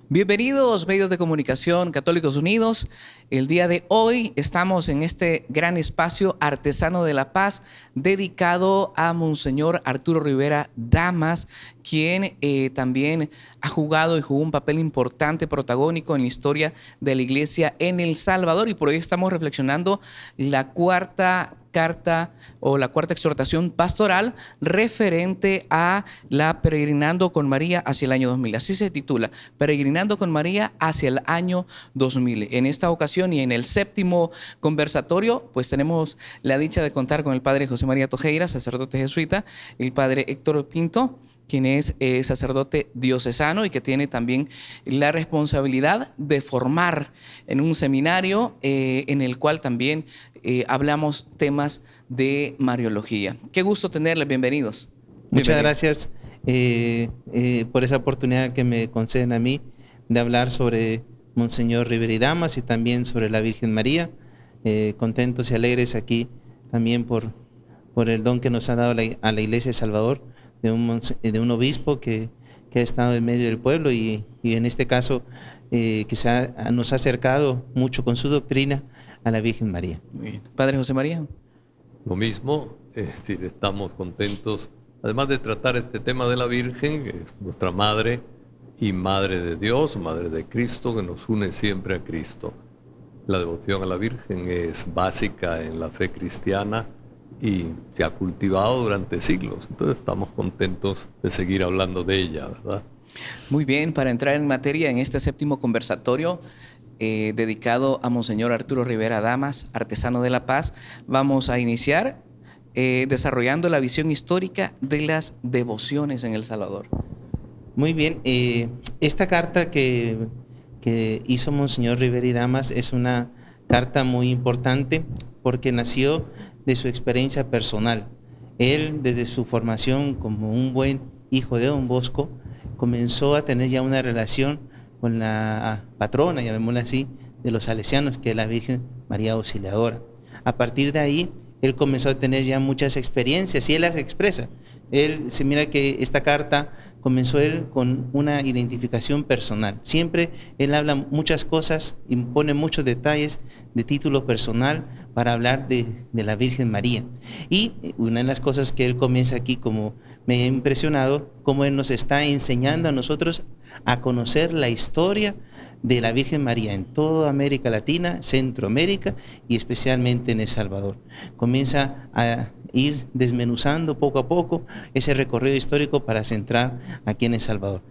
Bienvenidos, medios de comunicación Católicos Unidos. El día de hoy estamos en este gran espacio Artesano de la Paz dedicado a Monseñor Arturo Rivera Damas, quien también ha jugado y jugó un papel importante, protagónico en la historia de la Iglesia en El Salvador. Y por hoy estamos reflexionando la cuarta carta o la cuarta exhortación pastoral referente a la Peregrinando con María hacia el año 2000. Así se titula, Peregrinando con María hacia el año 2000. En esta ocasión y en el séptimo conversatorio, pues tenemos la dicha de contar con el padre José María Tojeira, sacerdote jesuita, el padre Héctor Pinto, quien es sacerdote diocesano y que tiene también la responsabilidad de formar en un seminario en el cual también hablamos temas de Mariología. Qué gusto tenerles, bienvenidos. Muchas gracias por esa oportunidad que me conceden a mí de hablar sobre Monseñor Rivera Damas y también sobre la Virgen María. Contentos y alegres aquí también por el don que nos ha dado a la Iglesia de Salvador, de un obispo que ha estado en medio del pueblo y en este caso que nos ha acercado mucho con su doctrina a la Virgen María. Bien. Padre José María. Lo mismo, es decir, estamos contentos, además de tratar este tema de la Virgen, que es nuestra Madre y Madre de Dios, Madre de Cristo, que nos une siempre a Cristo. La devoción a la Virgen es básica en la fe cristiana y se ha cultivado durante siglos. Entonces estamos contentos de seguir hablando de ella, ¿verdad? Muy bien, para entrar en materia en este séptimo conversatorio dedicado a Monseñor Arturo Rivera Damas, Artesano de la Paz, vamos a iniciar desarrollando la visión histórica de las devociones en El Salvador. Muy bien, esta carta que hizo Monseñor Rivera Damas es una carta muy importante porque nació de su experiencia personal. Él, desde su formación como un buen hijo de Don Bosco, comenzó a tener ya una relación con la patrona, llamémosla así, de los salesianos, que es la Virgen María Auxiliadora. A partir de ahí, él comenzó a tener ya muchas experiencias y él las expresa. Él se mira que esta carta comenzó él con una identificación personal. Siempre él habla muchas cosas y pone muchos detalles de título personal para hablar de la Virgen María. Y una de las cosas que él comienza aquí, como me ha impresionado, cómo él nos está enseñando a nosotros a conocer la historia de la Virgen María en toda América Latina, Centroamérica y especialmente en El Salvador. Comienza a ir desmenuzando poco a poco ese recorrido histórico para centrar aquí en El Salvador.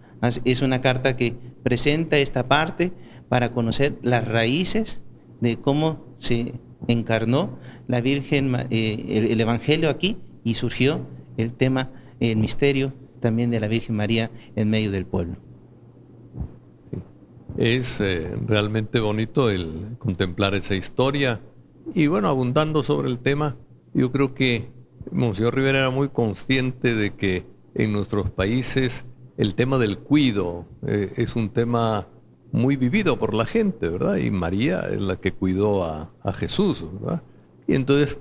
Es una carta que presenta esta parte para conocer las raíces de cómo se encarnó la Virgen, el Evangelio aquí, y surgió el tema, el misterio también de la Virgen María en medio del pueblo. Es realmente bonito el contemplar esa historia y bueno, abundando sobre el tema, yo creo que Monseñor Rivera era muy consciente de que en nuestros países el tema del cuidado es un tema muy vivido por la gente, ¿verdad? Y María es la que cuidó a Jesús, ¿verdad? Y entonces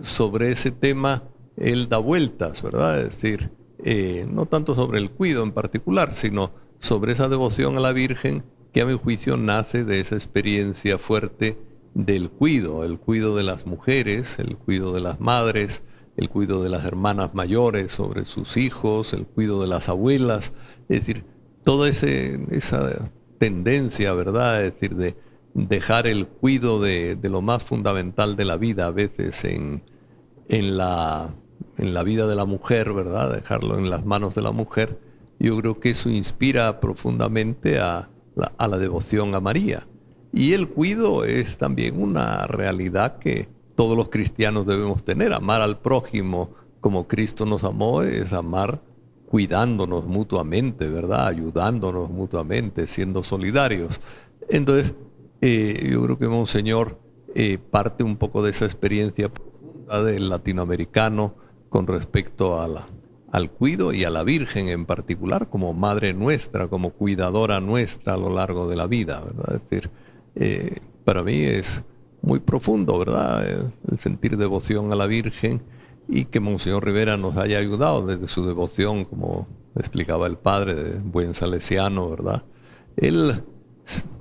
sobre ese tema él da vueltas, ¿verdad? Es decir, no tanto sobre el cuidado en particular, sino sobre esa devoción a la Virgen que a mi juicio nace de esa experiencia fuerte del cuidado, el cuidado de las mujeres, el cuidado de las madres, el cuidado de las hermanas mayores sobre sus hijos, el cuidado de las abuelas, es decir, toda esa tendencia, ¿verdad? Es decir, de dejar el cuidado de lo más fundamental de la vida, a veces en la vida de la mujer, ¿verdad? Dejarlo en las manos de la mujer. Yo creo que eso inspira profundamente a la devoción a María. Y el cuidado es también una realidad que todos los cristianos debemos tener. Amar al prójimo como Cristo nos amó es amar cuidándonos mutuamente, ¿verdad? Ayudándonos mutuamente, siendo solidarios. Entonces, yo creo que Monseñor parte un poco de esa experiencia profunda del latinoamericano con respecto al cuidado y a la Virgen en particular, como Madre nuestra, como cuidadora nuestra a lo largo de la vida, ¿verdad? Es decir, para mí es muy profundo, ¿verdad? El sentir devoción a la Virgen y que Monseñor Rivera nos haya ayudado desde su devoción, como explicaba el padre, de buen salesiano, ¿verdad? Él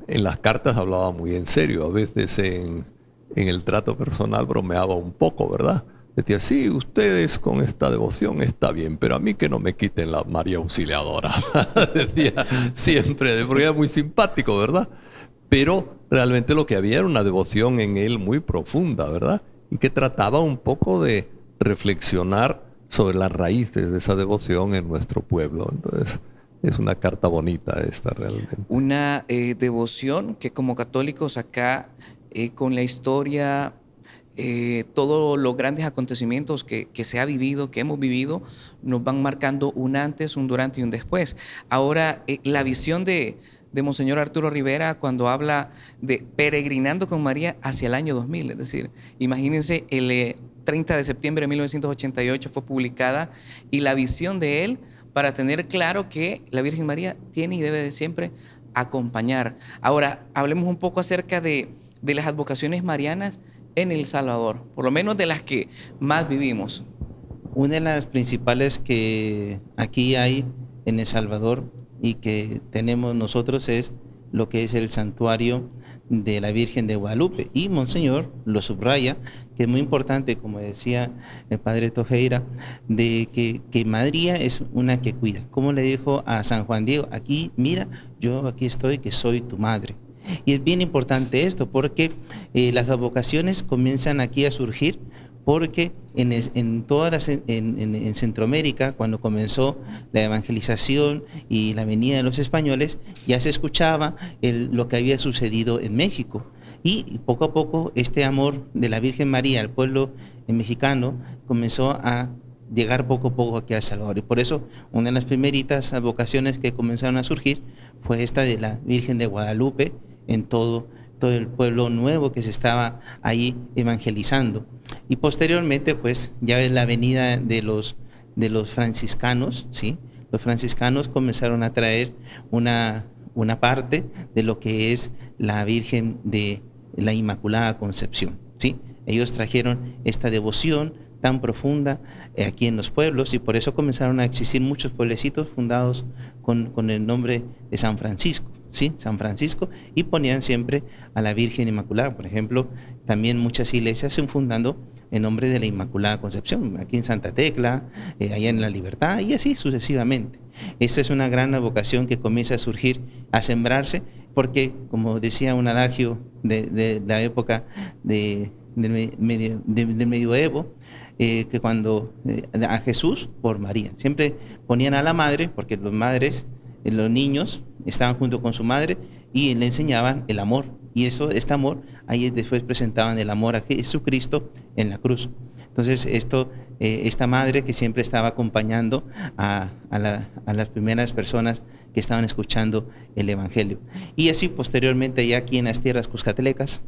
en las cartas hablaba muy en serio, a veces en el trato personal bromeaba un poco, ¿verdad? Decía, sí, ustedes con esta devoción está bien, pero a mí que no me quiten la María Auxiliadora. Decía siempre, porque era muy simpático, ¿verdad? Pero realmente lo que había era una devoción en él muy profunda, ¿verdad? Y que trataba un poco de reflexionar sobre las raíces de esa devoción en nuestro pueblo. Entonces, es una carta bonita esta realmente. Una devoción que como católicos acá, con la historia, todos los grandes acontecimientos que se ha vivido, que hemos vivido, nos van marcando un antes, un durante y un después. Ahora, la visión de Monseñor Arturo Rivera cuando habla de peregrinando con María hacia el año 2000, es decir, imagínense, el 30 de septiembre de 1988 fue publicada, y la visión de él para tener claro que la Virgen María tiene y debe de siempre acompañar. Ahora, hablemos un poco acerca de las advocaciones marianas en El Salvador, por lo menos de las que más vivimos. Una de las principales que aquí hay en El Salvador y que tenemos nosotros es lo que es el santuario de la Virgen de Guadalupe. Y Monseñor lo subraya, que es muy importante, como decía el padre Tojeira, de que María es una que cuida. Como le dijo a San Juan Diego, aquí, mira, yo aquí estoy, que soy tu madre. Y es bien importante esto, porque las advocaciones comienzan aquí a surgir, porque en Centroamérica, cuando comenzó la evangelización y la venida de los españoles, ya se escuchaba lo que había sucedido en México. Y poco a poco este amor de la Virgen María al pueblo mexicano comenzó a llegar poco a poco aquí a El Salvador. Y por eso una de las primeritas advocaciones que comenzaron a surgir fue esta de la Virgen de Guadalupe en todo el pueblo nuevo que se estaba ahí evangelizando. Y posteriormente, pues, ya es la venida de los franciscanos, ¿sí? Los franciscanos comenzaron a traer una parte de lo que es la Virgen de la Inmaculada Concepción, ¿sí? Ellos trajeron esta devoción tan profunda aquí en los pueblos, y por eso comenzaron a existir muchos pueblecitos fundados con el nombre de San Francisco. ¿Sí? San Francisco, y ponían siempre a la Virgen Inmaculada. Por ejemplo, también muchas iglesias se fundando en nombre de la Inmaculada Concepción, aquí en Santa Tecla, allá en La Libertad, y así sucesivamente. Esta es una gran vocación que comienza a surgir, a sembrarse, porque, como decía un adagio de la época del medioevo, que cuando a Jesús por María, siempre ponían a la madre, porque los niños estaban junto con su madre y le enseñaban el amor, y este amor, ahí después presentaban el amor a Jesucristo en la cruz. Entonces esta madre que siempre estaba acompañando a las primeras personas que estaban escuchando el Evangelio. Y así posteriormente, ya aquí en las tierras cuscatelecas,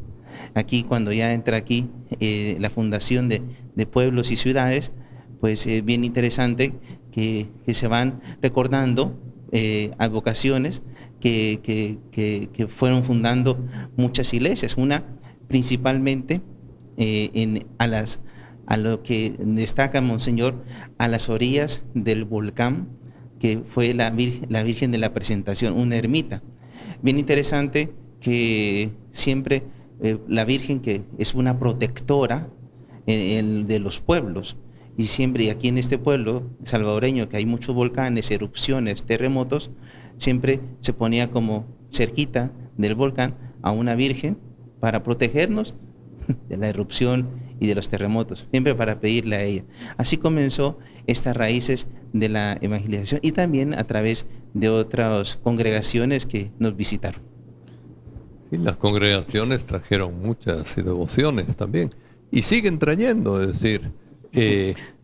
aquí cuando ya entra aquí la fundación de pueblos y ciudades, pues es bien interesante que se van recordando advocaciones que fueron fundando muchas iglesias, una principalmente a lo que destaca Monseñor, a las orillas del volcán, que fue la Virgen de la Presentación, una ermita. Bien interesante que siempre la Virgen, que es una protectora de los pueblos, y siempre aquí en este pueblo salvadoreño, que hay muchos volcanes, erupciones, terremotos, siempre se ponía como cerquita del volcán a una Virgen para protegernos de la erupción y de los terremotos, siempre para pedirle a ella. Así comenzó estas raíces de la evangelización, y también a través de otras congregaciones que nos visitaron. Sí, las congregaciones trajeron muchas devociones también, y siguen trayendo, es decir,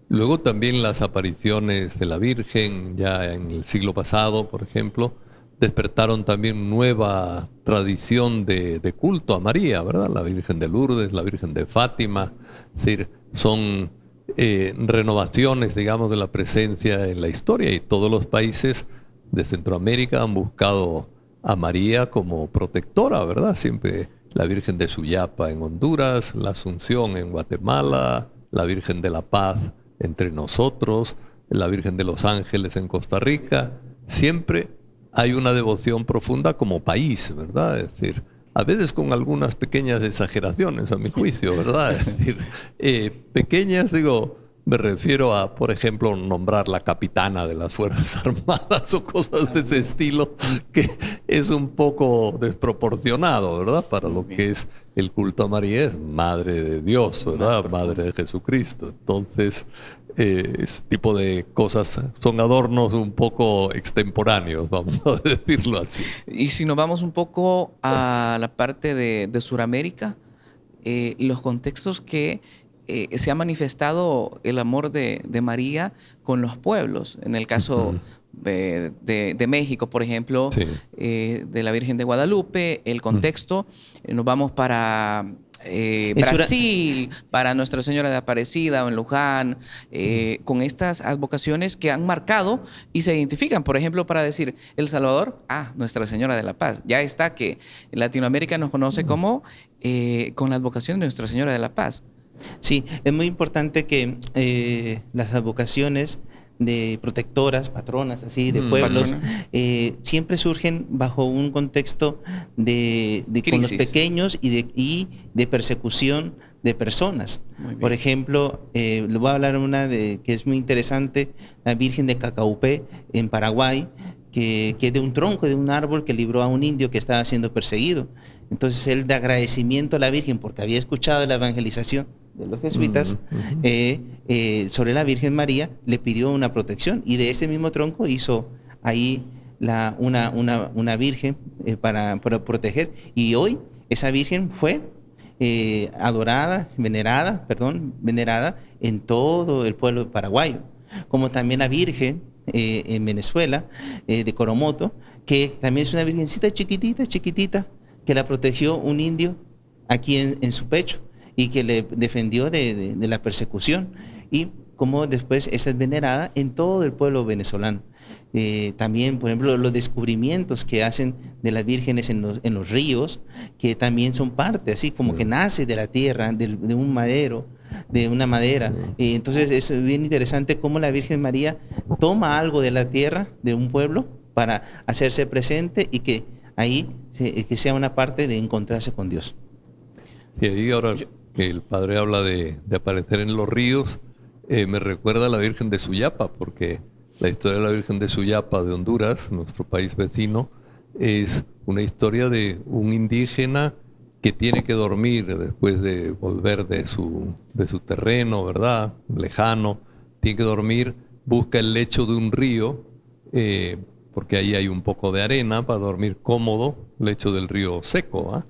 luego también las apariciones de la Virgen, ya en el siglo pasado, por ejemplo, despertaron también nueva tradición de culto a María, ¿verdad? La Virgen de Lourdes, la Virgen de Fátima, es decir, son renovaciones, digamos, de la presencia en la historia, y todos los países de Centroamérica han buscado a María como protectora, ¿verdad? Siempre la Virgen de Suyapa en Honduras, la Asunción en Guatemala, la Virgen de la Paz entre nosotros, la Virgen de los Ángeles en Costa Rica, siempre hay una devoción profunda como país, ¿verdad? Es decir, a veces con algunas pequeñas exageraciones, a mi juicio, ¿verdad? Es decir, pequeñas, digo, me refiero a, por ejemplo, nombrar la capitana de las Fuerzas Armadas o cosas de ese estilo, que es un poco desproporcionado, ¿verdad? Para lo que es el culto a María, es Madre de Dios, ¿verdad? Madre de Jesucristo. Entonces, ese tipo de cosas son adornos un poco extemporáneos, vamos a decirlo así. Y si nos vamos un poco a la parte de Sudamérica, los contextos que se ha manifestado el amor de María con los pueblos. En el caso de México, por ejemplo, Sí. De la Virgen de Guadalupe, el contexto, nos vamos para Brasil, para Nuestra Señora de Aparecida o en Luján, con estas advocaciones que han marcado y se identifican. Por ejemplo, para decir El Salvador, Nuestra Señora de la Paz. Ya está que Latinoamérica nos conoce como con la advocación de Nuestra Señora de la Paz. Sí, es muy importante que las advocaciones de protectoras, patronas, así, de pueblos, siempre surgen bajo un contexto de con los Crisis. pequeños y de persecución de personas. Por ejemplo, le voy a hablar una que es muy interesante, la Virgen de Cacaupé en Paraguay, que es de un tronco de un árbol que libró a un indio que estaba siendo perseguido. Entonces él, de agradecimiento a la Virgen porque había escuchado la evangelización de los jesuitas sobre la Virgen María, le pidió una protección, y de ese mismo tronco hizo ahí una Virgen para proteger, y hoy esa Virgen fue venerada en todo el pueblo paraguayo, como también la Virgen en Venezuela, de Coromoto, que también es una virgencita chiquitita, que la protegió un indio aquí en su pecho y que le defendió de la persecución, y como después esta es venerada en todo el pueblo venezolano. También, por ejemplo, los descubrimientos que hacen de las vírgenes en los ríos, que también son parte, así como que nace de la tierra, de un madero, de una madera. Entonces es bien interesante cómo la Virgen María toma algo de la tierra, de un pueblo, para hacerse presente y que ahí que sea una parte de encontrarse con Dios. Y ahí ahora que el padre habla de aparecer en los ríos, me recuerda a la Virgen de Suyapa, porque la historia de la Virgen de Suyapa de Honduras, nuestro país vecino, es una historia de un indígena que tiene que dormir después de volver de su terreno, ¿verdad? Lejano, tiene que dormir, busca el lecho de un río, porque ahí hay un poco de arena para dormir cómodo, lecho del río seco,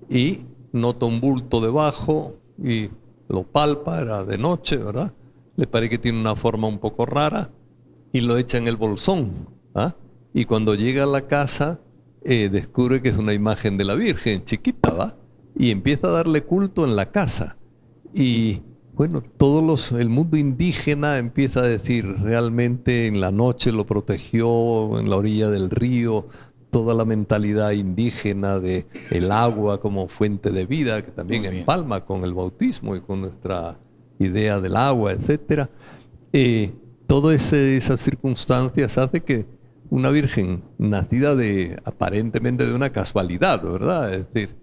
y nota un bulto debajo y lo palpa, era de noche, ¿verdad? Le parece que tiene una forma un poco rara y lo echa en el bolsón, y cuando llega a la casa descubre que es una imagen de la Virgen chiquita, ¿va? Y empieza a darle culto en la casa. Y bueno, el mundo indígena empieza a decir, realmente en la noche lo protegió en la orilla del río, toda la mentalidad indígena de el agua como fuente de vida, que también empalma con el bautismo y con nuestra idea del agua, etcétera. Todas esas circunstancias hace que una virgen nacida aparentemente de una casualidad, ¿verdad? Es decir,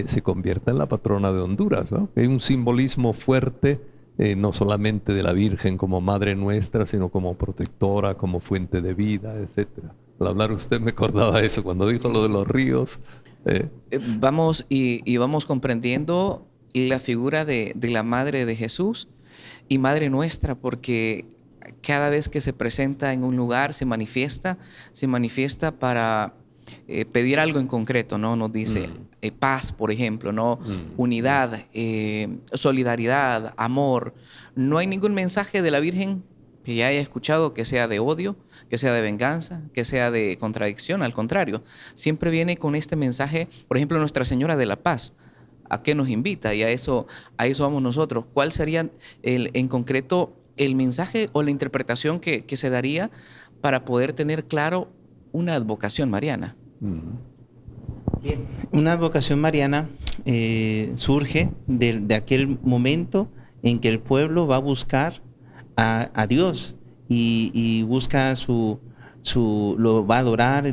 se convierta en la patrona de Honduras, ¿no? Hay un simbolismo fuerte, no solamente de la Virgen como Madre nuestra, sino como protectora, como fuente de vida, etcétera. Al hablar usted me acordaba eso, cuando dijo lo de los ríos. Vamos comprendiendo la figura de la Madre de Jesús y Madre nuestra, porque cada vez que se presenta en un lugar se manifiesta para pedir algo en concreto, ¿no? Nos dice paz, por ejemplo, ¿no? Unidad, solidaridad, amor. No hay ningún mensaje de la Virgen que ya haya escuchado que sea de odio, que sea de venganza, que sea de contradicción. Al contrario, siempre viene con este mensaje. Por ejemplo, Nuestra Señora de la Paz, ¿a qué nos invita? Y a eso vamos nosotros. ¿Cuál sería en concreto el mensaje o la interpretación que se daría para poder tener claro una advocación mariana? Bien. Una advocación mariana surge de aquel momento en que el pueblo va a buscar a Dios y busca su lo va a adorar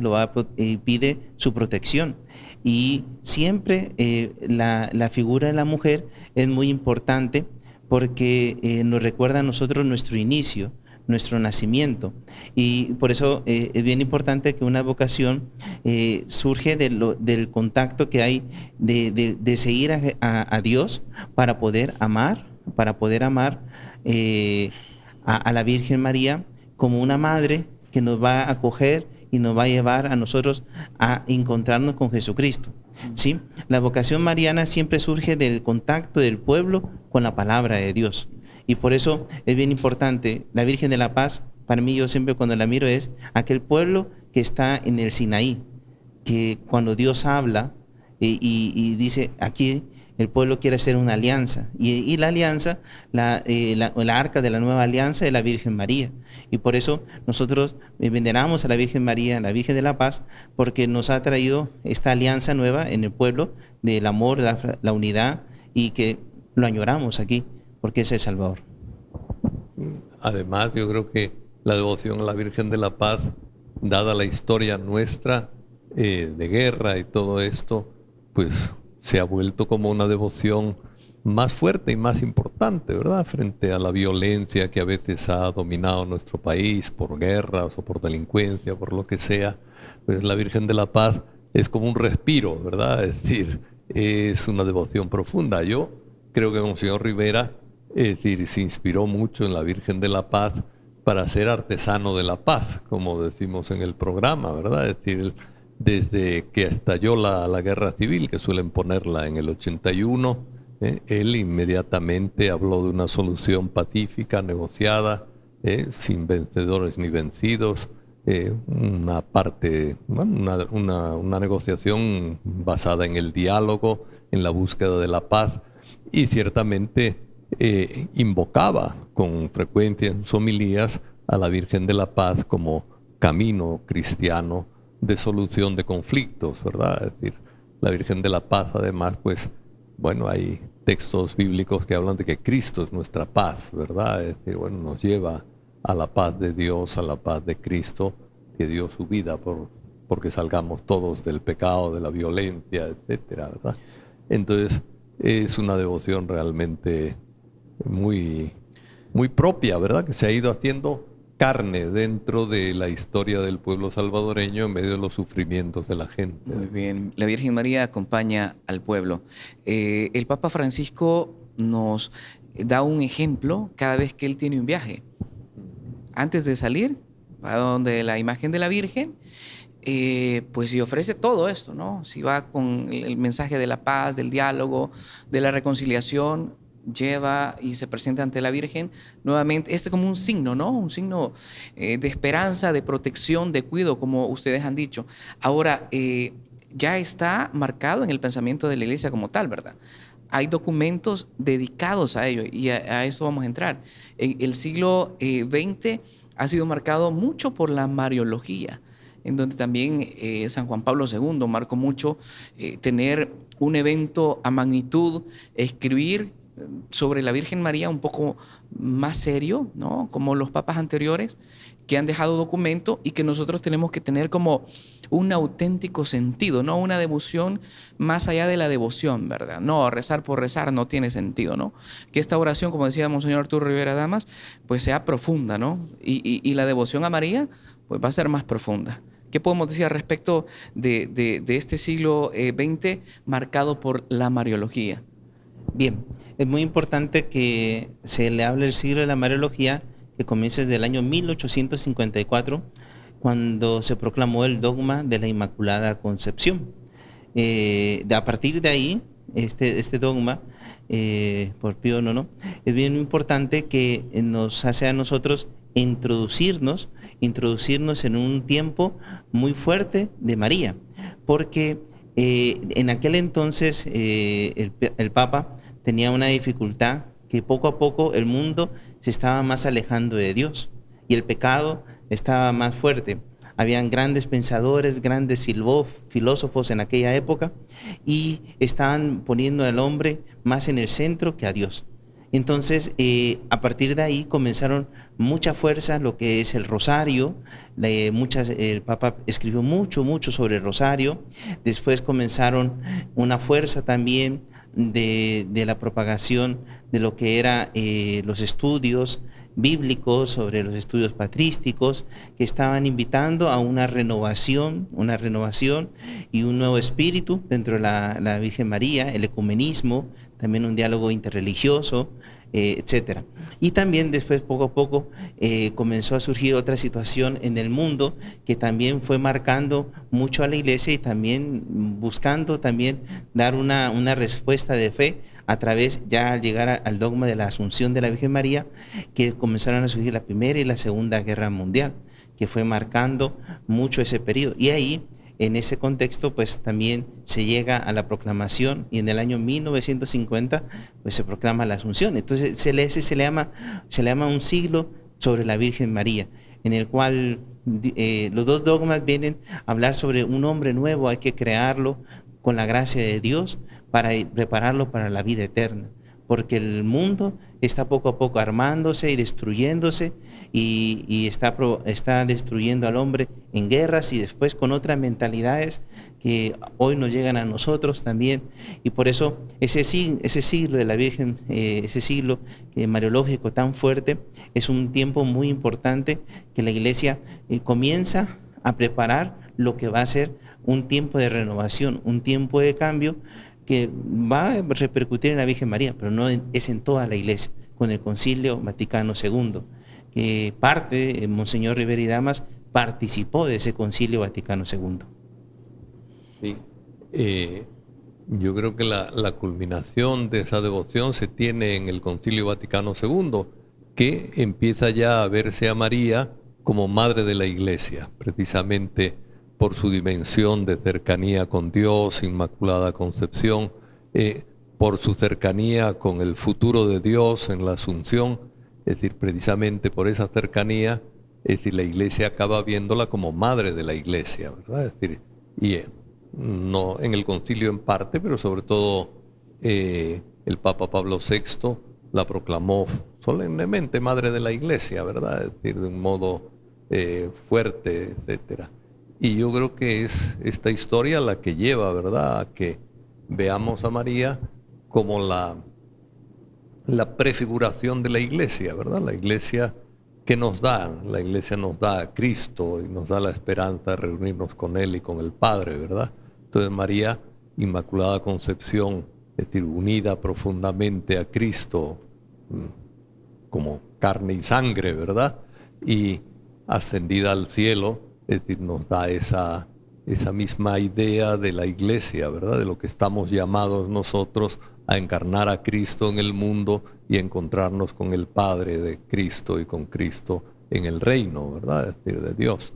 y pide su protección. Y siempre la figura de la mujer es muy importante porque nos recuerda a nosotros nuestro inicio, nuestro nacimiento. Y por eso es bien importante que una vocación surge del contacto que hay de seguir a Dios para poder amar a la Virgen María como una madre que nos va a acoger y nos va a llevar a nosotros a encontrarnos con Jesucristo. ¿Sí? La vocación mariana siempre surge del contacto del pueblo con la palabra de Dios. Y por eso es bien importante, la Virgen de la Paz, para mí yo siempre cuando la miro es aquel pueblo que está en el Sinaí, que cuando Dios habla y dice aquí el pueblo quiere hacer una alianza y la alianza, la arca de la nueva alianza es la Virgen María. Y por eso nosotros veneramos a la Virgen María, la Virgen de la Paz, porque nos ha traído esta alianza nueva en el pueblo del amor, la unidad, y que lo añoramos aquí, porque es el Salvador. Además, yo creo que la devoción a la Virgen de la Paz, dada la historia nuestra de guerra y todo esto, pues se ha vuelto como una devoción más fuerte y más importante, ¿verdad? Frente a la violencia que a veces ha dominado nuestro país por guerras o por delincuencia, por lo que sea. Pues la Virgen de la Paz es como un respiro, ¿verdad? Es decir, es una devoción profunda. Yo creo que Monseñor Rivera, es decir, se inspiró mucho en la Virgen de la Paz para ser artesano de la paz, como decimos en el programa, ¿verdad? Es decir, desde que estalló la guerra civil, que suelen ponerla en el 81, él inmediatamente habló de una solución pacífica, negociada, sin vencedores ni vencidos, una negociación basada en el diálogo, en la búsqueda de la paz, y ciertamente invocaba con frecuencia en sus homilías a la Virgen de la Paz como camino cristiano de solución de conflictos, ¿verdad? Es decir, la Virgen de la Paz, además, pues, bueno, hay textos bíblicos que hablan de que Cristo es nuestra paz, ¿verdad? Es decir, bueno, nos lleva a la paz de Dios, a la paz de Cristo, que dio su vida porque salgamos todos del pecado, de la violencia, etcétera, ¿verdad? Entonces, es una devoción realmente muy, muy propia, ¿verdad? Que se ha ido haciendo carne dentro de la historia del pueblo salvadoreño en medio de los sufrimientos de la gente. Muy bien, la Virgen María acompaña al pueblo. El Papa Francisco nos da un ejemplo cada vez que él tiene un viaje. Antes de salir, va donde la imagen de la Virgen, pues si ofrece todo esto, ¿no? Si va con el mensaje de la paz, del diálogo, de la reconciliación, lleva y se presenta ante la Virgen nuevamente, como un signo, ¿no? Un signo de esperanza, de protección, de cuidado, como ustedes han dicho. Ahora, ya está marcado en el pensamiento de la Iglesia como tal, ¿verdad? Hay documentos dedicados a ello y a eso vamos a entrar. El siglo XX ha sido marcado mucho por la Mariología, en donde también San Juan Pablo II marcó mucho tener un evento a magnitud, escribir sobre la Virgen María un poco más serio, ¿no? Como los papas anteriores que han dejado documento y que nosotros tenemos que tener como un auténtico sentido, ¿no? Una devoción más allá de la devoción, ¿verdad? No, rezar por rezar no tiene sentido, ¿no? Que esta oración, como decía Monseñor Arturo Rivera Damas, pues sea profunda, ¿no? Y la devoción a María, pues va a ser más profunda. ¿Qué podemos decir al respecto de este siglo XX marcado por la Mariología? Bien, es muy importante que se le hable el siglo de la Mariología, que comienza desde el año 1854, cuando se proclamó el dogma de la Inmaculada Concepción. A partir de ahí, este dogma, por Pío IX, es bien importante que nos hace a nosotros introducirnos en un tiempo muy fuerte de María, porque en aquel entonces el Papa tenía una dificultad que poco a poco el mundo se estaba más alejando de Dios y el pecado estaba más fuerte. Habían grandes pensadores, grandes filósofos en aquella época y estaban poniendo al hombre más en el centro que a Dios. Entonces, a partir de ahí comenzaron mucha fuerza lo que es el rosario. El Papa escribió mucho sobre el rosario. Después comenzaron una fuerza también de la propagación de lo que era los estudios bíblicos, sobre los estudios patrísticos, que estaban invitando a una renovación y un nuevo espíritu dentro de la Virgen María, el ecumenismo, también un diálogo interreligioso, etcétera. Y también después, poco a poco, comenzó a surgir otra situación en el mundo que también fue marcando mucho a la Iglesia y también buscando también dar una respuesta de fe a través, ya al llegar al dogma de la Asunción de la Virgen María, que comenzaron a surgir la Primera y la Segunda Guerra Mundial, que fue marcando mucho ese periodo. Y ahí, en ese contexto, pues también se llega a la proclamación, y en el año 1950 pues se proclama la Asunción. Entonces se le llama un siglo sobre la Virgen María, en el cual los dos dogmas vienen a hablar sobre un hombre nuevo, hay que crearlo con la gracia de Dios para prepararlo para la vida eterna, porque el mundo está poco a poco armándose y destruyéndose, y está destruyendo al hombre en guerras y después con otras mentalidades que hoy nos llegan a nosotros también. Y por eso ese siglo de la Virgen, ese siglo mariológico tan fuerte, es un tiempo muy importante que la Iglesia comienza a preparar lo que va a ser un tiempo de renovación, un tiempo de cambio que va a repercutir en la Virgen María, pero no es en toda la Iglesia, con el Concilio Vaticano II, que Monseñor Rivera y Damas participó de ese Concilio Vaticano II. Sí, yo creo que la culminación de esa devoción se tiene en el Concilio Vaticano II, que empieza ya a verse a María como Madre de la Iglesia, precisamente por su dimensión de cercanía con Dios, Inmaculada Concepción, por su cercanía con el futuro de Dios en la Asunción, es decir, precisamente por esa cercanía, es decir, la Iglesia acaba viéndola como Madre de la Iglesia, ¿verdad? Es decir, y no en el concilio en parte, pero sobre todo el Papa Pablo VI la proclamó solemnemente Madre de la Iglesia, ¿verdad? Es decir, de un modo fuerte, etcétera. Y yo creo que es esta historia la que lleva, ¿verdad?, a que veamos a María como la prefiguración de la Iglesia, ¿verdad? La Iglesia que nos da a Cristo y nos da la esperanza de reunirnos con Él y con el Padre, ¿verdad? Entonces María, Inmaculada Concepción, es decir, unida profundamente a Cristo como carne y sangre, ¿verdad? Y ascendida al cielo, es decir, nos da esa misma idea de la Iglesia, ¿verdad? De lo que estamos llamados nosotros a encarnar a Cristo en el mundo y encontrarnos con el Padre de Cristo y con Cristo en el reino, ¿verdad? Es decir, de Dios.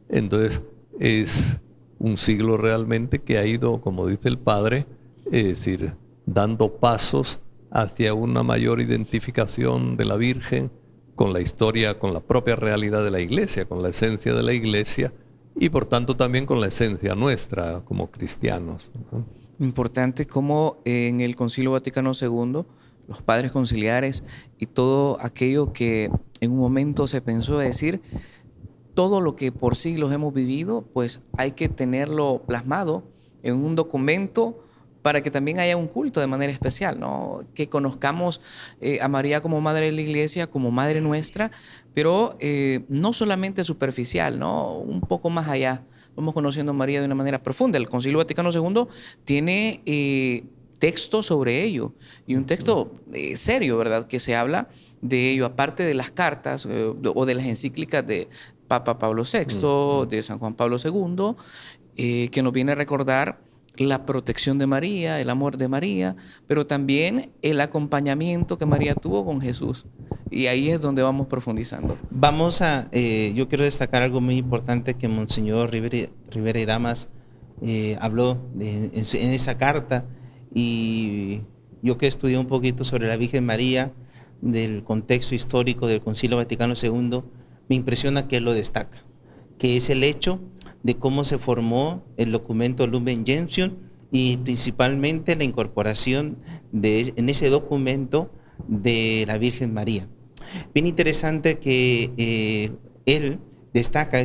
Entonces, es un siglo realmente que ha ido, como dice el Padre, es decir, dando pasos hacia una mayor identificación de la Virgen con la historia, con la propia realidad de la Iglesia, con la esencia de la Iglesia y por tanto también con la esencia nuestra como cristianos, ¿no? Importante como en el Concilio Vaticano II, los padres conciliares y todo aquello que en un momento se pensó decir, todo lo que por siglos hemos vivido, pues hay que tenerlo plasmado en un documento para que también haya un culto de manera especial, ¿no? Que conozcamos a María como Madre de la Iglesia, como Madre nuestra, pero no solamente superficial, ¿no? Un poco más allá. Vamos conociendo a María de una manera profunda. El Concilio Vaticano II tiene texto sobre ello, y un texto serio, ¿verdad? Que se habla de ello, aparte de las cartas o de las encíclicas de Papa Pablo VI, de San Juan Pablo II, que nos viene a recordar la protección de María, el amor de María, pero también el acompañamiento que María tuvo con Jesús. Y ahí es donde vamos profundizando. Yo quiero destacar algo muy importante que Monseñor Rivera y Damas habló en esa carta, y yo que estudié un poquito sobre la Virgen María, del contexto histórico del Concilio Vaticano II, me impresiona que él lo destaca, que es el hecho de cómo se formó el documento Lumen Gentium y principalmente la incorporación en ese documento de la Virgen María. Bien interesante que él destaca,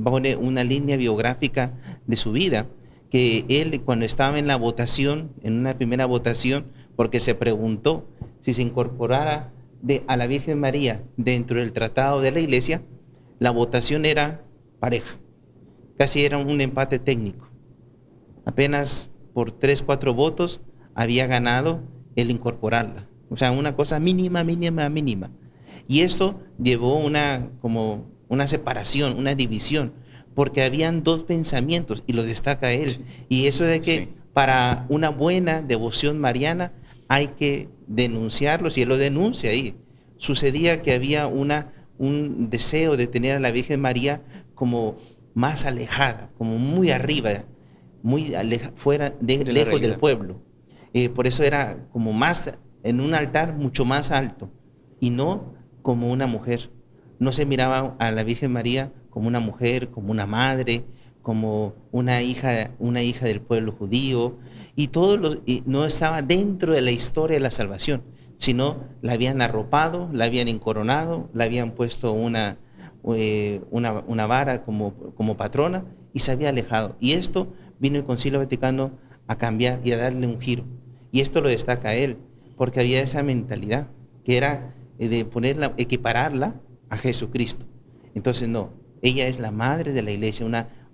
pone una línea biográfica de su vida, que él cuando estaba en la votación, en una primera votación, porque se preguntó si se incorporara a la Virgen María dentro del tratado de la Iglesia, la votación era pareja, casi era un empate técnico. Apenas por 3, 4 votos había ganado el incorporarla. O sea, una cosa mínima. Y esto llevó como una separación, una división, porque habían 2 pensamientos, y lo destaca él. Sí. Y eso de que para una buena devoción mariana hay que denunciarlos, y él lo denuncia ahí. Sucedía que había un deseo de tener a la Virgen María como más alejada, como muy arriba, muy fuera, lejos del pueblo. Por eso era como más, en un altar mucho más alto, y no como una mujer. No se miraba a la Virgen María como una mujer, como una madre, como una hija del pueblo judío, y no estaba dentro de la historia de la salvación, sino la habían arropado, la habían encoronado, la habían puesto una vara como patrona, y se había alejado. Y esto vino el Concilio Vaticano a cambiar y a darle un giro. Y esto lo destaca él, porque había esa mentalidad, que era de equipararla a Jesucristo. Entonces no, ella es la madre de la iglesia,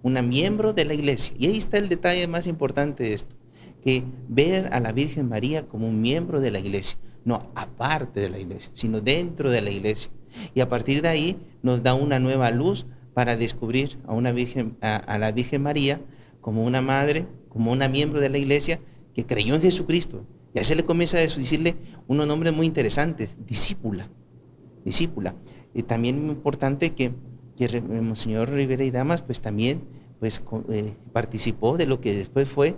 una miembro de la iglesia. Y ahí está el detalle más importante de esto, que ver a la Virgen María como un miembro de la iglesia, no aparte de la iglesia, sino dentro de la iglesia. Y a partir de ahí nos da una nueva luz para descubrir a la Virgen María como una madre, como una miembro de la iglesia que creyó en Jesucristo. Y a se le comienza a decirle unos nombres muy interesantes: discípula. Y también importante que Monseñor Rivera y Damas pues también participó de lo que después fue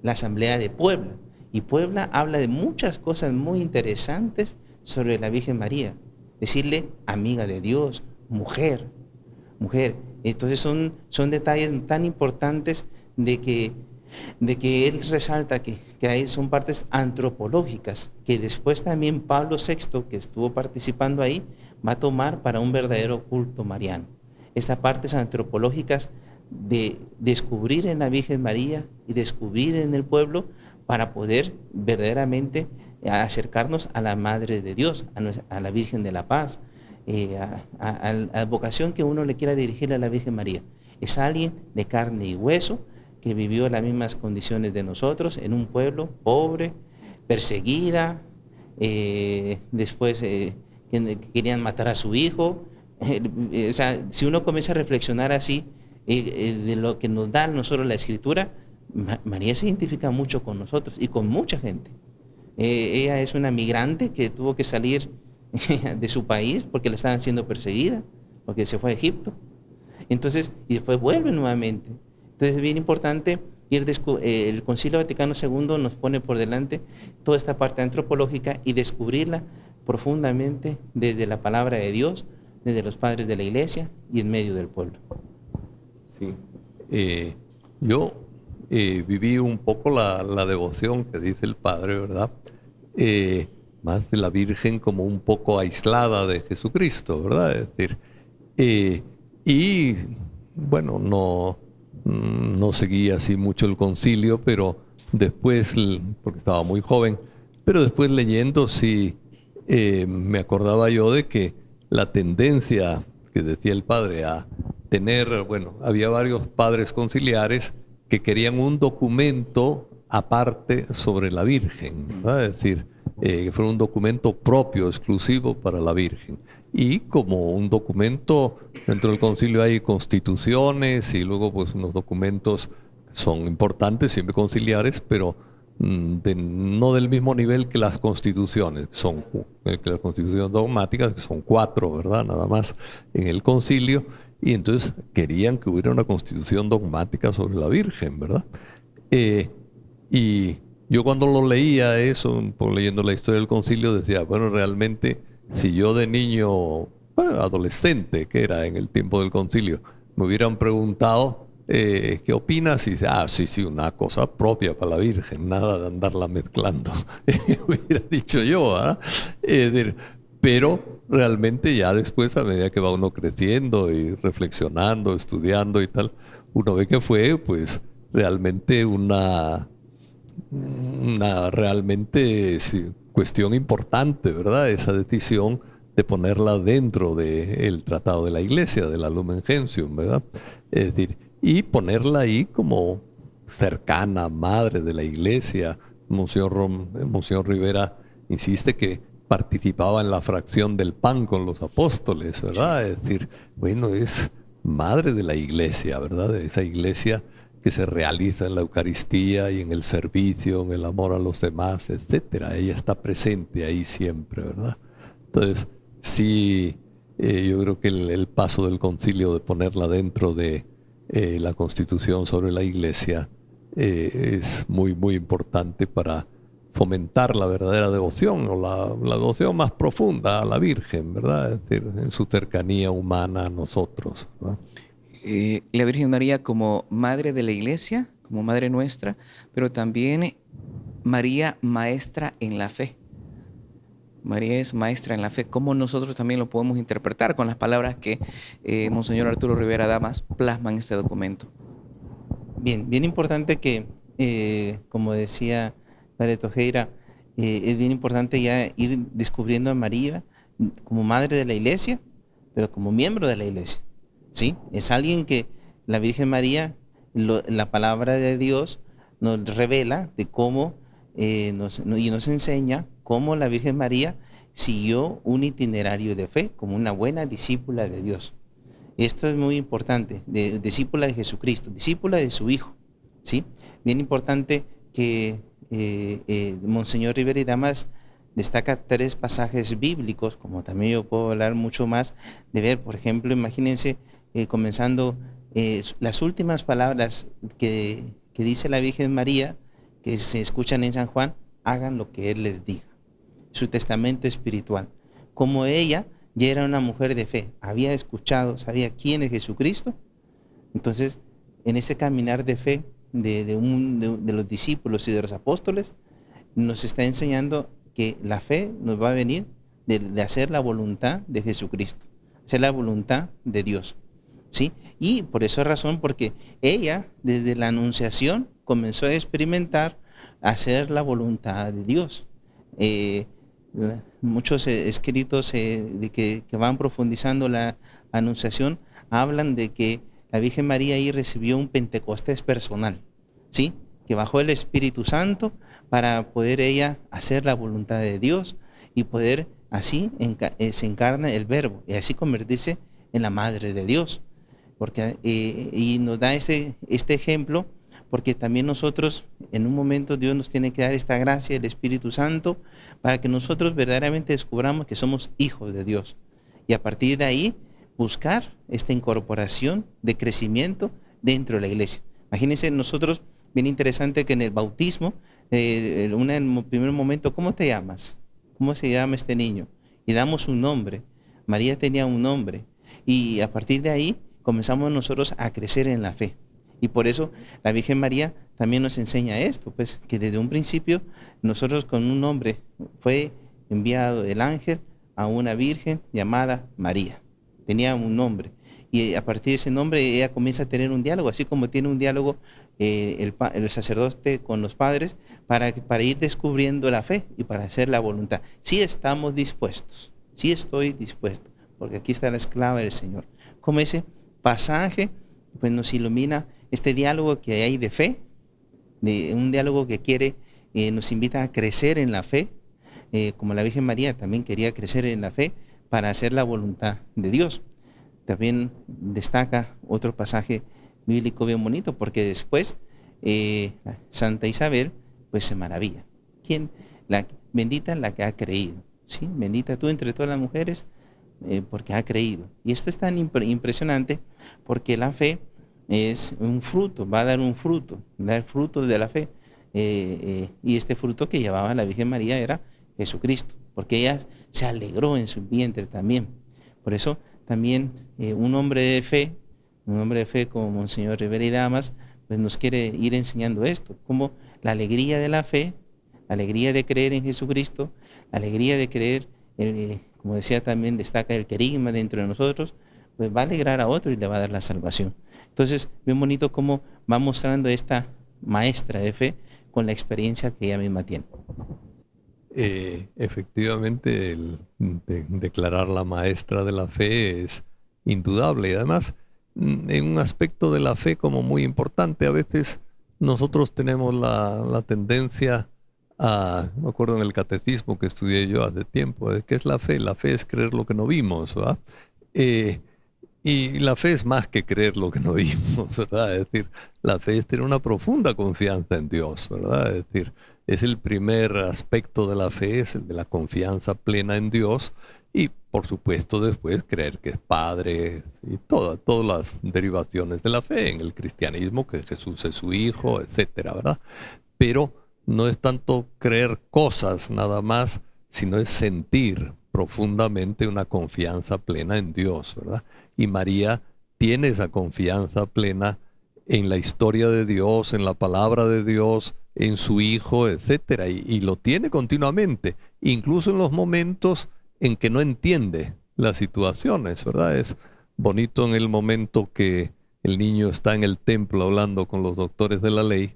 la Asamblea de Puebla. Y Puebla habla de muchas cosas muy interesantes sobre la Virgen María. Decirle amiga de Dios, mujer. Entonces son detalles tan importantes de que él resalta que son partes antropológicas, que después también Pablo VI, que estuvo participando ahí, va a tomar para un verdadero culto mariano. Estas partes antropológicas de descubrir en la Virgen María y descubrir en el pueblo, para poder verdaderamente acercarnos a la Madre de Dios, a la Virgen de la Paz, a la vocación que uno le quiera dirigir a la Virgen María. Es alguien de carne y hueso, que vivió las mismas condiciones de nosotros, en un pueblo pobre, perseguida, después querían matar a su hijo. O sea, si uno comienza a reflexionar así, de lo que nos da a nosotros la Escritura, María se identifica mucho con nosotros y con mucha gente. Ella es una migrante que tuvo que salir de su país porque la estaban siendo perseguida, porque se fue a Egipto. Entonces, y después vuelve nuevamente. Entonces es bien importante el Concilio Vaticano II nos pone por delante toda esta parte antropológica y descubrirla profundamente desde la palabra de Dios, desde los padres de la iglesia y en medio del pueblo. Sí. Yo viví un poco la devoción que dice el Padre, ¿verdad? Más de la Virgen como un poco aislada de Jesucristo, ¿verdad? Es decir, y bueno, no seguí así mucho el concilio, pero después, porque estaba muy joven, pero después leyendo sí me acordaba yo de que la tendencia que decía el Padre a tener, bueno, había varios padres conciliares que querían un documento aparte sobre la Virgen, ¿verdad? Es decir, que fuera un documento propio, exclusivo para la Virgen. Y como un documento, dentro del concilio hay constituciones y luego pues unos documentos son importantes, siempre conciliares, pero no del mismo nivel que las constituciones, que las constituciones dogmáticas, que son 4, ¿verdad? Nada más en el concilio. Y entonces querían que hubiera una constitución dogmática sobre la Virgen, ¿verdad? Y yo cuando lo leía eso, leyendo la historia del concilio, decía, bueno, realmente, si yo de niño, bueno, adolescente, que era en el tiempo del concilio, me hubieran preguntado, ¿qué opinas? Y dice, sí, una cosa propia para la Virgen, nada de andarla mezclando. Hubiera dicho yo, ¿ah? Pero realmente ya después, a medida que va uno creciendo y reflexionando, estudiando y tal, uno ve que fue pues realmente una realmente sí, cuestión importante, ¿verdad? Esa decisión de ponerla dentro del tratado de la Iglesia, de la Lumen Gentium, ¿verdad? Es decir, y ponerla ahí como cercana, madre de la Iglesia. Monseñor Rivera insiste que participaba en la fracción del pan con los apóstoles, ¿verdad? Es decir, bueno, es madre de la Iglesia, ¿verdad? De esa Iglesia que se realiza en la Eucaristía y en el servicio, en el amor a los demás, etcétera. Ella está presente ahí siempre, ¿verdad? Entonces, sí, yo creo que el paso del concilio de ponerla dentro de la Constitución sobre la Iglesia es muy, muy importante para fomentar la verdadera devoción o la devoción más profunda a la Virgen, ¿verdad? Es decir, en su cercanía humana a nosotros, ¿verdad? La Virgen María como madre de la Iglesia, como madre nuestra, pero también María maestra en la fe. María es maestra en la fe. ¿Cómo nosotros también lo podemos interpretar con las palabras que Monseñor Arturo Rivera Damas plasma en este documento? Bien, bien importante que, como decía Padre Tojeira, es bien importante ya ir descubriendo a María como madre de la Iglesia, pero como miembro de la Iglesia, ¿sí? Es alguien que la Virgen María, la palabra de Dios nos revela de cómo y nos enseña cómo la Virgen María siguió un itinerario de fe como una buena discípula de Dios. Esto es muy importante, discípula de Jesucristo, discípula de su Hijo, ¿sí? Bien importante que Monseñor Rivera y Damas destaca 3 pasajes bíblicos, como también yo puedo hablar mucho más de ver, por ejemplo, imagínense comenzando las últimas palabras que dice la Virgen María, que se escuchan en San Juan, hagan lo que Él les diga. Su testamento espiritual. Como ella ya era una mujer de fe, había escuchado, sabía quién es Jesucristo, entonces en ese caminar de fe de los discípulos y de los apóstoles, nos está enseñando que la fe nos va a venir de hacer la voluntad de Jesucristo, hacer la voluntad de Dios, ¿sí? Y por esa razón, porque ella desde la anunciación comenzó a experimentar hacer la voluntad de Dios. Muchos escritos que van profundizando la anunciación hablan de que la Virgen María ahí recibió un Pentecostés personal, ¿sí? Que bajó el Espíritu Santo para poder ella hacer la voluntad de Dios y poder así se encarna el Verbo y así convertirse en la Madre de Dios. Porque, y nos da este ejemplo porque también nosotros en un momento Dios nos tiene que dar esta gracia del Espíritu Santo para que nosotros verdaderamente descubramos que somos hijos de Dios y a partir de ahí buscar esta incorporación de crecimiento dentro de la iglesia. Imagínense nosotros, bien interesante que en el bautismo, en el primer momento, ¿cómo te llamas? ¿Cómo se llama este niño? Y damos un nombre. María tenía un nombre y a partir de ahí comenzamos nosotros a crecer en la fe. Y por eso la Virgen María también nos enseña esto, pues que desde un principio nosotros con un nombre fue enviado el ángel a una virgen llamada María. Tenía un nombre y a partir de ese nombre ella comienza a tener un diálogo, así como tiene un diálogo el sacerdote con los padres para ir descubriendo la fe y para hacer la voluntad. Sí estamos dispuestos, sí estoy dispuesto, porque aquí está la esclava del Señor. Como ese pasaje pues nos ilumina este diálogo que hay de fe, de un diálogo que quiere, nos invita a crecer en la fe, como la Virgen María también quería crecer en la fe para hacer la voluntad de Dios. También destaca otro pasaje bíblico bien bonito, porque después Santa Isabel pues se maravilla. ¿Quién? Bendita la que ha creído, ¿sí? Bendita tú entre todas las mujeres porque ha creído. Y esto es tan impresionante porque la fe es un fruto, va a dar un fruto, dar fruto de la fe. Y este fruto que llevaba la Virgen María era Jesucristo, porque ella se alegró en su vientre también. Por eso también un hombre de fe, un hombre de fe como Monseñor Rivera y Damas, pues nos quiere ir enseñando esto, como la alegría de la fe, la alegría de creer en Jesucristo, la alegría de creer, como decía también, destaca el querigma dentro de nosotros, pues va a alegrar a otro y le va a dar la salvación. Entonces, bien bonito cómo va mostrando esta maestra de fe con la experiencia que ella misma tiene. Efectivamente, declarar la maestra de la fe es indudable y además en un aspecto de la fe como muy importante. A veces nosotros tenemos la tendencia me acuerdo en el catecismo que estudié yo hace tiempo, ¿qué es la fe? La fe es creer lo que no vimos, ¿verdad? Y la fe es más que creer lo que no vimos, ¿verdad? Es decir, la fe es tener una profunda confianza en Dios, ¿verdad? Es decir, es el primer aspecto de la fe, es el de la confianza plena en Dios y, por supuesto, después creer que es Padre y todas las derivaciones de la fe en el cristianismo, que Jesús es su Hijo, etcétera, ¿verdad? Pero no es tanto creer cosas nada más, sino es sentir profundamente una confianza plena en Dios, ¿verdad? Y María tiene esa confianza plena en la historia de Dios, en la palabra de Dios, en su Hijo, etcétera, y lo tiene continuamente, incluso en los momentos en que no entiende las situaciones, ¿verdad? Es bonito en el momento que el niño está en el templo hablando con los doctores de la ley,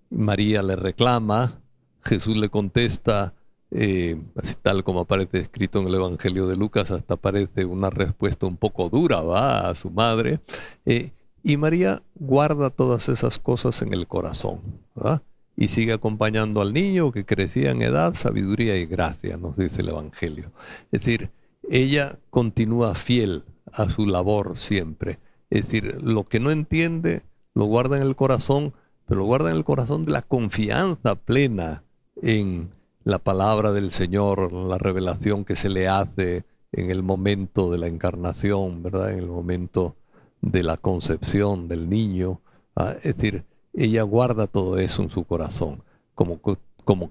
María le reclama, Jesús le contesta, así tal como aparece escrito en el Evangelio de Lucas, hasta parece una respuesta un poco dura, ¿va? A su madre, y María guarda todas esas cosas en el corazón, ¿verdad? Y sigue acompañando al niño que crecía en edad, sabiduría y gracia, nos dice el Evangelio. Es decir, ella continúa fiel a su labor siempre. Es decir, lo que no entiende lo guarda en el corazón, pero lo guarda en el corazón de la confianza plena en la palabra del Señor, la revelación que se le hace en el momento de la encarnación, ¿verdad? En el momento de la concepción del niño. Es decir, ella guarda todo eso en su corazón, como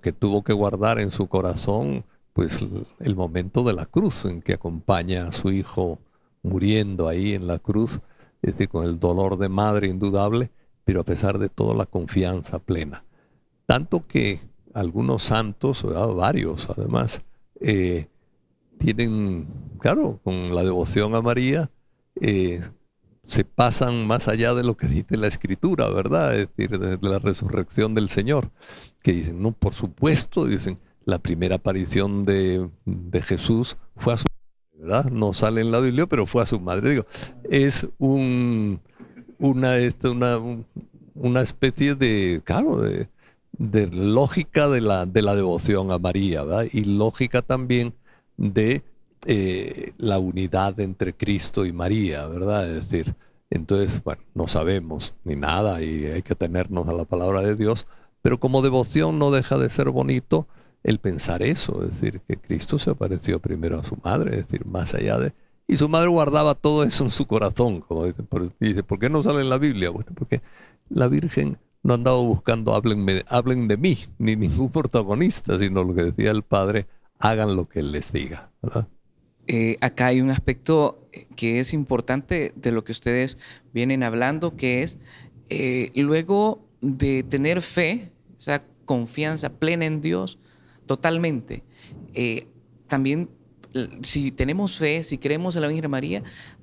que tuvo que guardar en su corazón pues el momento de la cruz en que acompaña a su hijo muriendo ahí en la cruz, es decir, con el dolor de madre indudable, pero a pesar de todo la confianza plena. Tanto que algunos santos, ¿verdad? Varios además, tienen, claro, con la devoción a María, se pasan más allá de lo que dice la Escritura, ¿verdad? Es decir, de la resurrección del Señor, que dicen, no, por supuesto, dicen, la primera aparición de Jesús fue a su madre, ¿verdad? No sale en la Biblia, pero fue a su madre. Digo, es una especie de, claro, de lógica de la devoción a María, ¿verdad? Y lógica también de la unidad entre Cristo y María, ¿verdad? Es decir, entonces, bueno, no sabemos ni nada y hay que tenernos a la palabra de Dios, pero como devoción no deja de ser bonito el pensar eso, es decir, que Cristo se apareció primero a su madre, es decir, más allá de... Y su madre guardaba todo eso en su corazón, como dicen. Dice, ¿por qué no sale en la Biblia? Bueno, porque la Virgen no andaba buscando hablen de mí, ni ningún protagonista, sino lo que decía el Padre, hagan lo que Él les diga, ¿verdad? Acá hay un aspecto que es importante de lo que ustedes vienen hablando, que es luego de tener fe, esa confianza plena en Dios, totalmente. También, si tenemos fe, si creemos en la Virgen María,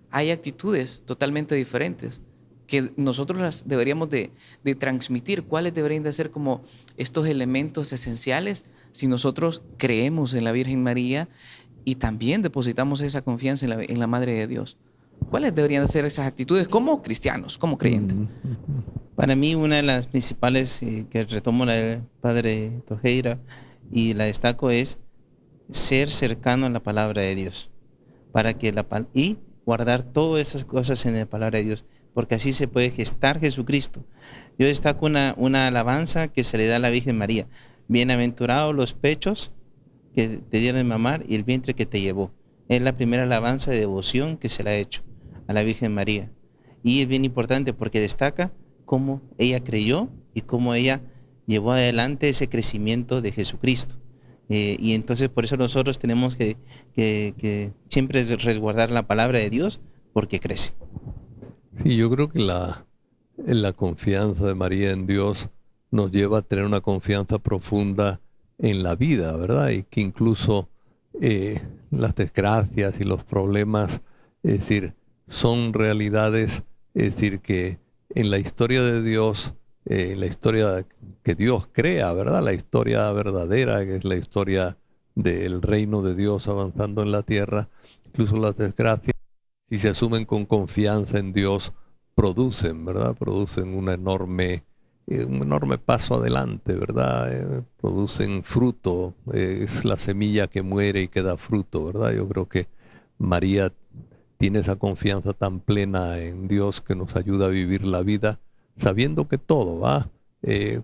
hay actitudes totalmente diferentes que nosotros las deberíamos de transmitir. ¿Cuáles deberían de ser como estos elementos esenciales si nosotros creemos en la Virgen María y también depositamos esa confianza en la Madre de Dios? ¿Cuáles deberían de ser esas actitudes como cristianos, como creyentes? Para mí, una de las principales que retomo la del Padre Tojeira y la destaco es ser cercano a la palabra de Dios, para que y guardar todas esas cosas en la palabra de Dios, porque así se puede gestar Jesucristo. Yo destaco una alabanza que se le da a la Virgen María: bienaventurados los pechos que te dieron de mamar y el vientre que te llevó. Es la primera alabanza de devoción que se le ha hecho a la Virgen María, y es bien importante porque destaca cómo ella creyó y cómo ella llevó adelante ese crecimiento de Jesucristo. Y entonces por eso nosotros tenemos que siempre resguardar la palabra de Dios, porque crece. Sí, yo creo que la confianza de María en Dios nos lleva a tener una confianza profunda en la vida, ¿verdad? Y que incluso las desgracias y los problemas, es decir, son realidades, es decir, que en la historia de Dios, en la historia que Dios crea, ¿verdad? La historia verdadera, que es la historia del reino de Dios avanzando en la tierra, incluso las desgracias, si se asumen con confianza en Dios, producen, ¿verdad? Producen un enorme paso adelante, ¿verdad? Producen fruto, es la semilla que muere y que da fruto, ¿verdad? Yo creo que María tiene esa confianza tan plena en Dios que nos ayuda a vivir la vida sabiendo que todo va.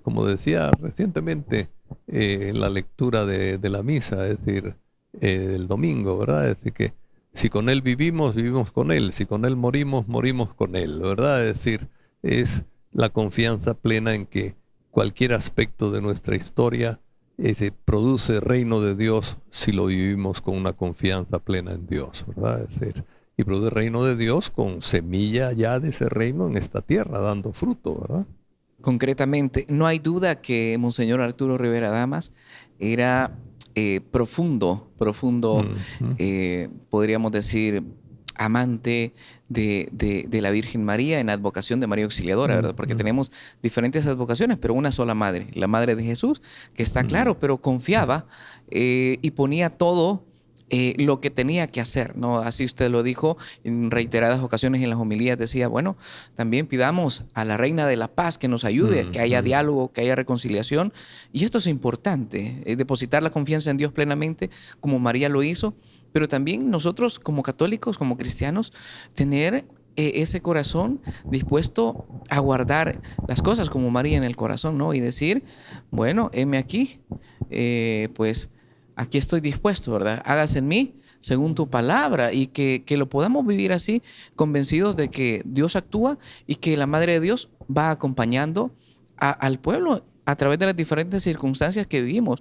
Como decía recientemente en la lectura de la misa, es decir, del domingo, ¿verdad? Es decir, que si con Él vivimos, vivimos con Él. Si con Él morimos, morimos con Él, ¿verdad? Es decir, es la confianza plena en que cualquier aspecto de nuestra historia produce reino de Dios si lo vivimos con una confianza plena en Dios, ¿verdad? Es decir, y produce reino de Dios con semilla ya de ese reino en esta tierra, dando fruto, ¿verdad? Concretamente, no hay duda que Monseñor Arturo Rivera Damas era profundo, Ujú. podríamos decir, amante de la Virgen María en advocación de María Auxiliadora, ¿verdad? Porque Ujú. tenemos diferentes advocaciones, pero una sola madre, la madre de Jesús, que está Ujú. claro, pero confiaba y ponía todo lo que tenía que hacer, ¿no? Así usted lo dijo en reiteradas ocasiones en las homilías, decía, bueno, también pidamos a la Reina de la Paz que nos ayude, que haya Ujú. diálogo, que haya reconciliación. Y esto es importante, depositar la confianza en Dios plenamente, como María lo hizo, pero también nosotros como católicos, como cristianos, tener ese corazón dispuesto a guardar las cosas como María en el corazón, ¿no? Y decir, bueno, heme aquí, pues aquí estoy dispuesto, ¿verdad? Hágase en mí según tu palabra y que lo podamos vivir así, convencidos de que Dios actúa y que la Madre de Dios va acompañando al pueblo a través de las diferentes circunstancias que vivimos,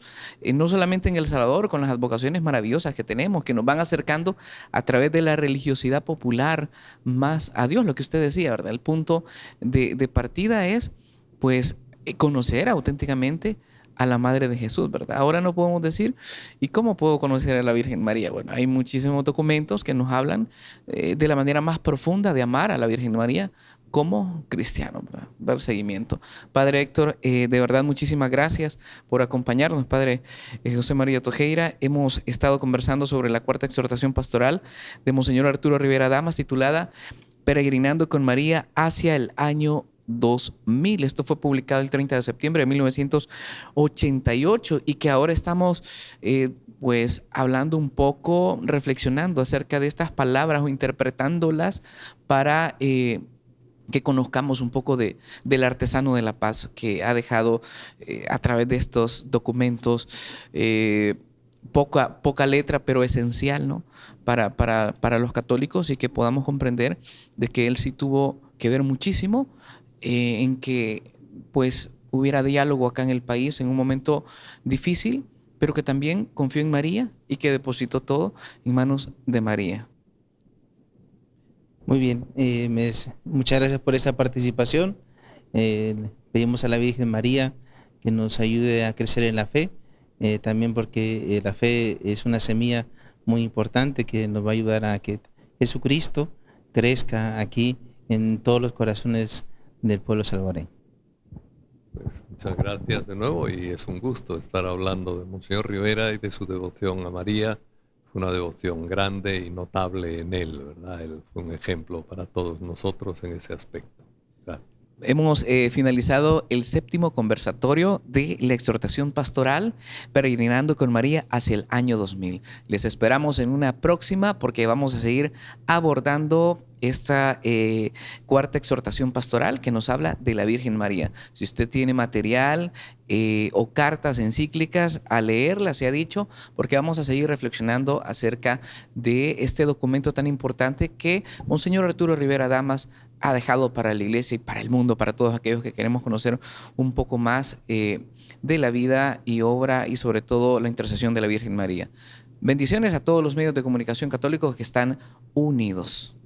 no solamente en El Salvador, con las advocaciones maravillosas que tenemos, que nos van acercando a través de la religiosidad popular más a Dios, lo que usted decía, ¿verdad? El punto de partida es, pues, conocer auténticamente a la Madre de Jesús, ¿verdad? Ahora no podemos decir, ¿y cómo puedo conocer a la Virgen María? Bueno, hay muchísimos documentos que nos hablan de la manera más profunda de amar a la Virgen María como cristiano, ¿verdad? Dar seguimiento. Padre Héctor, de verdad muchísimas gracias por acompañarnos, Padre José María Tojeira. Hemos estado conversando sobre la cuarta exhortación pastoral de Monseñor Arturo Rivera Damas, titulada Peregrinando con María hacia el año 2000. Esto fue publicado el 30 de septiembre de 1988 y que ahora estamos pues hablando un poco, reflexionando acerca de estas palabras o interpretándolas para que conozcamos un poco del artesano de la paz que ha dejado a través de estos documentos poca letra, pero esencial, ¿no? Para los católicos y que podamos comprender de que él sí tuvo que ver muchísimo en que pues hubiera diálogo acá en el país en un momento difícil, pero que también confió en María y que depositó todo en manos de María. Muy bien, muchas gracias por esta participación. Pedimos a la Virgen María que nos ayude a crecer en la fe, también porque la fe es una semilla muy importante que nos va a ayudar a que Jesucristo crezca aquí en todos los corazones del pueblo salvadoreño. Pues muchas gracias de nuevo y es un gusto estar hablando de Monseñor Rivera y de su devoción a María. Fue una devoción grande y notable en él, ¿verdad? Él fue un ejemplo para todos nosotros en ese aspecto. Gracias. Hemos finalizado el séptimo conversatorio de la exhortación pastoral Peregrinando con María hacia el año 2000. Les esperamos en una próxima porque vamos a seguir abordando esta cuarta exhortación pastoral que nos habla de la Virgen María. Si usted tiene material o cartas encíclicas, a leerlas, se ha dicho, porque vamos a seguir reflexionando acerca de este documento tan importante que Monseñor Arturo Rivera Damas ha dejado para la iglesia y para el mundo, para todos aquellos que queremos conocer un poco más de la vida y obra y sobre todo la intercesión de la Virgen María. Bendiciones a todos los medios de comunicación católicos que están unidos.